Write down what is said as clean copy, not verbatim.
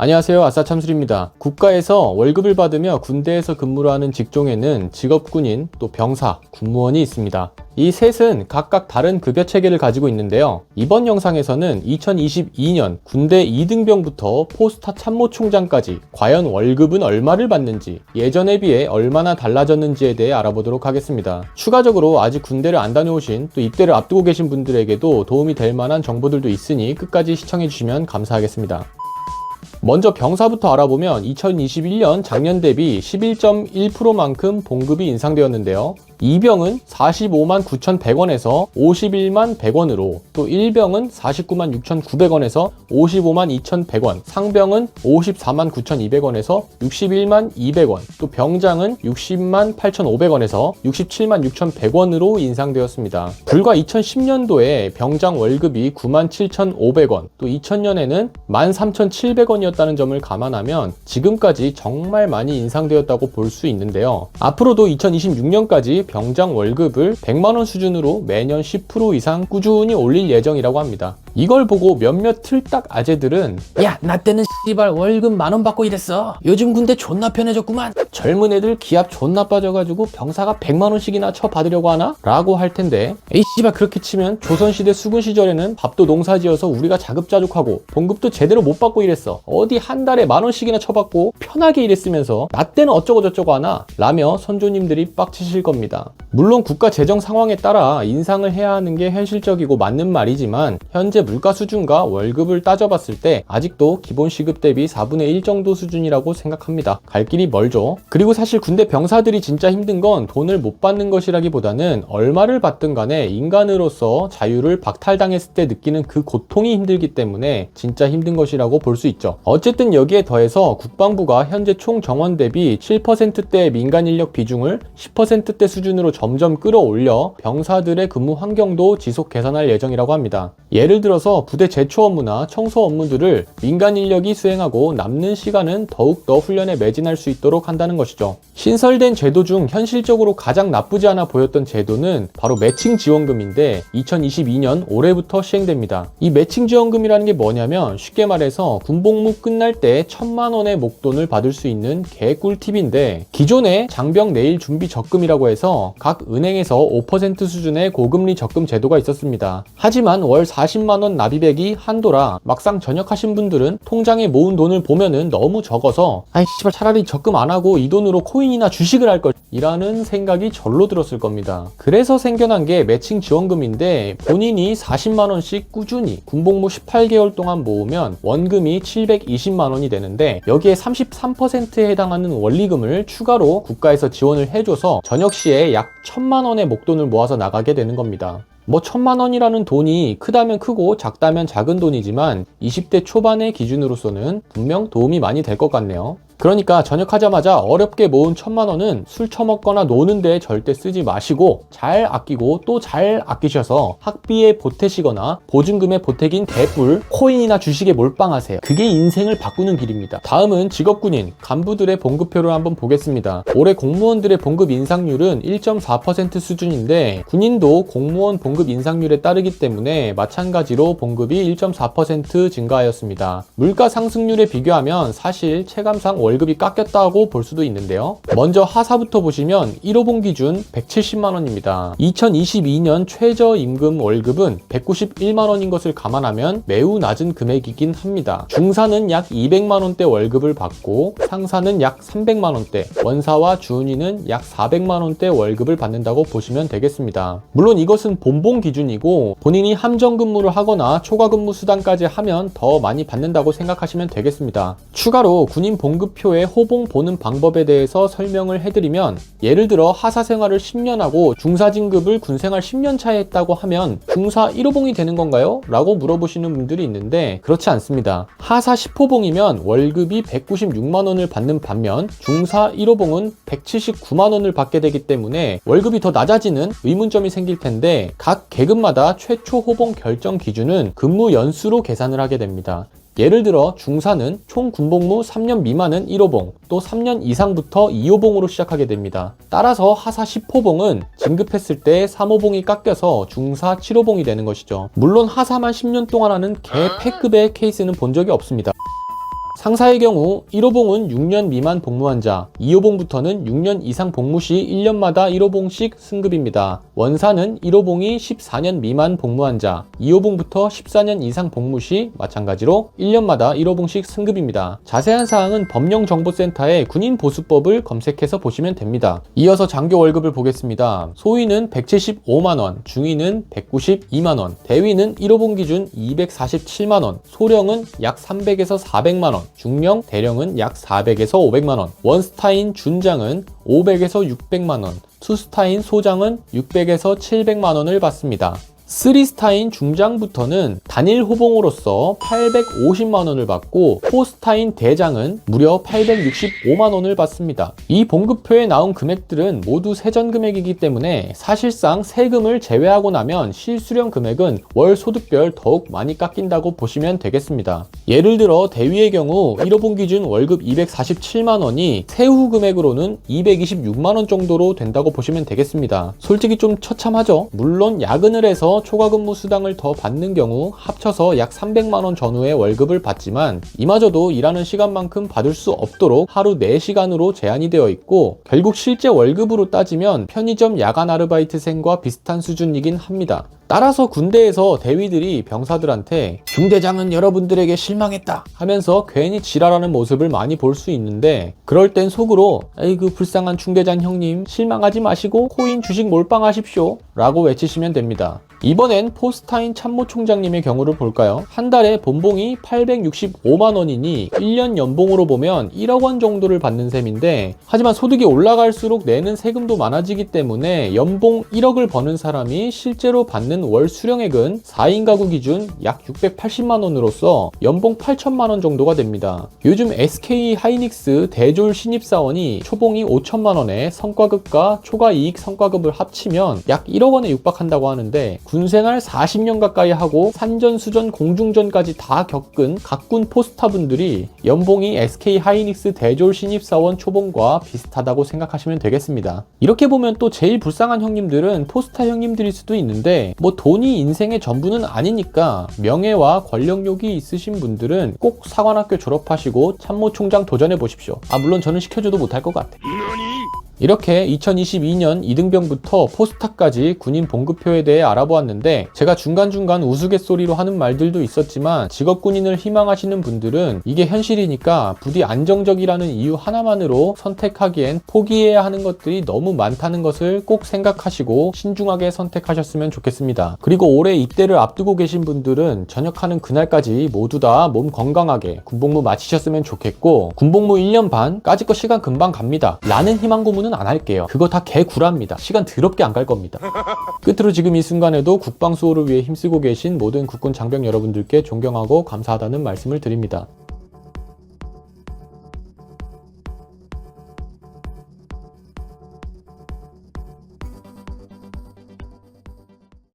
안녕하세요, 아싸참술입니다. 국가에서 월급을 받으며 군대에서 근무를 하는 직종에는 직업군인, 또 병사, 군무원이 있습니다. 이 셋은 각각 다른 급여 체계를 가지고 있는데요. 이번 영상에서는 2022년 군대 2등병부터 포스타 참모총장까지 과연 월급은 얼마를 받는지, 예전에 비해 얼마나 달라졌는지에 대해 알아보도록 하겠습니다. 추가적으로 아직 군대를 안 다녀오신, 또 입대를 앞두고 계신 분들에게도 도움이 될 만한 정보들도 있으니 끝까지 시청해주시면 감사하겠습니다. 먼저 병사부터 알아보면 2021년 작년 대비 11.1%만큼 봉급이 인상되었는데요. 2병은 45만 9,100원에서 51만 100원으로, 또 1병은 49만 6,900원에서 55만 2,100원, 상병은 54만 9,200원에서 61만 200원, 또 병장은 60만 8,500원에서 67만 6,100원으로 인상되었습니다. 불과 2010년도에 병장 월급이 9만 7,500원, 또 2000년에는 13,700원이었다는 점을 감안하면 지금까지 정말 많이 인상되었다고 볼 수 있는데요. 앞으로도 2026년까지 병장 월급을 100만원 수준으로 매년 10% 이상 꾸준히 올릴 예정이라고 합니다. 이걸 보고 몇몇 틀딱 아재들은 야, 나 때는 씨발 월급 10,000원 받고 일했어. 요즘 군대 존나 편해졌구만. 젊은 애들 기합 존나 빠져가지고 병사가 100만원씩이나 쳐받으려고 하나? 라고 할 텐데, 에이 씨발 그렇게 치면 조선시대 수군 시절에는 밥도 농사지어서 우리가 자급자족하고 봉급도 제대로 못 받고 일했어. 어디 한 달에 10,000원씩이나 쳐받고 편하게 일했으면서 나 때는 어쩌고 저쩌고 하나? 라며 선조님들이 빡치실 겁니다. 물론 국가 재정 상황에 따라 인상을 해야 하는 게 현실적이고 맞는 말이지만, 현재 물가 수준과 월급을 따져봤을 때 아직도 기본 시급 대비 4분의 1 정도 수준이라고 생각합니다. 갈 길이 멀죠. 그리고 사실 군대 병사들이 진짜 힘든 건 돈을 못 받는 것이라기보다는 얼마를 받든 간에 인간으로서 자유를 박탈당했을 때 느끼는 그 고통이 힘들기 때문에 진짜 힘든 것이라고 볼 수 있죠. 어쨌든 여기에 더해서 국방부가 현재 총 정원 대비 7%대 민간 인력 비중을 10%대 수준으로 점점 끌어올려 병사들의 근무 환경도 지속 개선할 예정이라고 합니다. 예를 들어서 부대 제초 업무나 청소 업무들을 민간 인력이 수행하고 남는 시간은 더욱더 훈련에 매진할 수 있도록 한다는 것이죠. 신설된 제도 중 현실적으로 가장 나쁘지 않아 보였던 제도는 바로 매칭 지원금인데 2022년 올해부터 시행됩니다. 이 매칭 지원금이라는 게 뭐냐면 쉽게 말해서 군복무 끝날 때 1,000만원의 목돈을 받을 수 있는 개꿀팁인데, 기존에 장병 내일 준비 적금이라고 해서 각 은행에서 5% 수준의 고금리 적금 제도가 있었습니다. 하지만 월 40만원 납입액이 한도라 막상 전역하신 분들은 통장에 모은 돈을 보면은 너무 적어서 아이 씨발 차라리 적금 안 하고 이 돈으로 코인이나 주식을 할 걸 이라는 생각이 절로 들었을 겁니다. 그래서 생겨난 게 매칭 지원금인데, 본인이 40만원씩 꾸준히 군복무 18개월 동안 모으면 원금이 720만원이 되는데, 여기에 33%에 해당하는 원리금을 추가로 국가에서 지원을 해줘서 전역 시에 약 1,000만원의 목돈을 모아서 나가게 되는 겁니다. 1,000만원이라는 돈이 크다면 크고 작다면 작은 돈이지만 20대 초반의 기준으로서는 분명 도움이 많이 될 것 같네요. 그러니까 전역하자마자 어렵게 모은 1,000만원은 술 처먹거나 노는데 절대 쓰지 마시고 잘 아끼고 또 잘 아끼셔서 학비에 보태시거나 보증금에 보태긴 대뿔 코인이나 주식에 몰빵하세요. 그게 인생을 바꾸는 길입니다. 다음은 직업군인, 간부들의 봉급표를 한번 보겠습니다. 올해 공무원들의 봉급 인상률은 1.4% 수준인데, 군인도 공무원 봉급 인상률에 따르기 때문에 마찬가지로 봉급이 1.4% 증가하였습니다. 물가 상승률에 비교하면 사실 체감상 월급이 깎였다고 볼 수도 있는데요. 먼저 하사부터 보시면 1호봉 기준 170만원입니다. 2022년 최저임금 월급은 191만원인 것을 감안하면 매우 낮은 금액이긴 합니다. 중사는 약 200만원대 월급을 받고 상사는 약 300만원대, 원사와 주은이는 약 400만원대 월급을 받는다고 보시면 되겠습니다. 물론 이것은 본봉 기준이고 본인이 함정 근무를 하거나 초과 근무 수당까지 하면 더 많이 받는다고 생각하시면 되겠습니다. 추가로 군인 봉급표의 호봉 보는 방법에 대해서 설명을 해드리면, 예를 들어 하사 생활을 10년 하고 중사 진급을 군생활 10년 차에 했다고 하면 중사 1호봉이 되는 건가요? 라고 물어보시는 분들이 있는데, 그렇지 않습니다. 하사 10호봉이면 월급이 196만원을 받는 반면 중사 1호봉은 179만원을 받게 되기 때문에 월급이 더 낮아지는 의문점이 생길 텐데, 각 계급마다 최초 호봉 결정 기준은 근무 연수로 계산을 하게 됩니다. 예를 들어 중사는 총 군복무 3년 미만은 1호봉, 또 3년 이상부터 2호봉으로 시작하게 됩니다. 따라서 하사 10호봉은 진급했을 때 3호봉이 깎여서 중사 7호봉이 되는 것이죠. 물론 하사만 10년 동안 하는 개 패급의 케이스는 본 적이 없습니다. 상사의 경우 1호봉은 6년 미만 복무환자, 2호봉부터는 6년 이상 복무 시 1년마다 1호봉씩 승급입니다. 원사는 1호봉이 14년 미만 복무환자, 2호봉부터 14년 이상 복무 시 마찬가지로 1년마다 1호봉씩 승급입니다. 자세한 사항은 법령정보센터의 군인보수법을 검색해서 보시면 됩니다. 이어서 장교 월급을 보겠습니다. 소위는 175만원, 중위는 192만원, 대위는 1호봉 기준 247만원, 소령은 약 300에서 400만원, 중령, 대령은 약 400에서 500만원, 원스타인 준장은 500에서 600만원, 투스타인 소장은 600에서 700만원을 받습니다. 3스타인 중장부터는 단일 호봉으로서 850만원을 받고 4스타인 대장은 무려 865만원을 받습니다. 이 봉급표에 나온 금액들은 모두 세전 금액이기 때문에 사실상 세금을 제외하고 나면 실수령 금액은 월 소득별 더욱 많이 깎인다고 보시면 되겠습니다. 예를 들어 대위의 경우 1호봉 기준 월급 247만원이 세후 금액으로는 226만원 정도로 된다고 보시면 되겠습니다. 솔직히 좀 처참하죠? 물론 야근을 해서 초과근무 수당을 더 받는 경우 합쳐서 약 300만원 전후의 월급을 받지만 이마저도 일하는 시간만큼 받을 수 없도록 하루 4시간으로 제한이 되어 있고 결국 실제 월급으로 따지면 편의점 야간 아르바이트생과 비슷한 수준이긴 합니다. 따라서 군대에서 대위들이 병사들한테 중대장은 여러분들에게 실망했다 하면서 괜히 지랄하는 모습을 많이 볼 수 있는데 그럴 땐 속으로 에이그 불쌍한 중대장 형님 실망하지 마시고 코인 주식 몰빵하십시오 라고 외치시면 됩니다. 이번엔 포스타인 참모총장님의 경우를 볼까요? 한 달에 본봉이 865만원이니 1년 연봉으로 보면 1억 원 정도를 받는 셈인데 하지만 소득이 올라갈수록 내는 세금도 많아지기 때문에 연봉 1억을 버는 사람이 실제로 받는 월 수령액은 4인 가구 기준 약 680만원으로서 연봉 8천만원 정도가 됩니다. 요즘 SK 하이닉스 대졸 신입사원이 초봉이 5천만원에 성과급과 초과이익 성과급을 합치면 약 1억 원에 육박한다고 하는데 군생활 40년 가까이 하고 산전수전 공중전까지 다 겪은 각군 포스타분들이 연봉이 SK 하이닉스 대졸 신입사원 초봉과 비슷하다고 생각하시면 되겠습니다. 이렇게 보면 또 제일 불쌍한 형님들은 포스타 형님들일 수도 있는데 뭐 돈이 인생의 전부는 아니니까 명예와 권력욕이 있으신 분들은 꼭 사관학교 졸업하시고 참모총장 도전해 보십시오. 물론 저는 시켜줘도 못할 것 같아. 이렇게 2022년 이등병부터 포스타까지 군인 봉급표에 대해 알아보았는데 제가 중간중간 우스갯소리로 하는 말들도 있었지만 직업군인을 희망하시는 분들은 이게 현실이니까 부디 안정적이라는 이유 하나만으로 선택하기엔 포기해야 하는 것들이 너무 많다는 것을 꼭 생각하시고 신중하게 선택하셨으면 좋겠습니다. 그리고 올해 입대를 앞두고 계신 분들은 전역하는 그날까지 모두 다 몸 건강하게 군복무 마치셨으면 좋겠고 군복무 1년 반까지 거 시간 금방 갑니다. 라는 희망 고문은 안 할게요. 그거 다 개구랍니다. 시간 더럽게 안 갈 겁니다. 끝으로 지금 이 순간에도 국방 수호를 위해 힘쓰고 계신 모든 국군 장병 여러분들께 존경하고 감사하다는 말씀을 드립니다.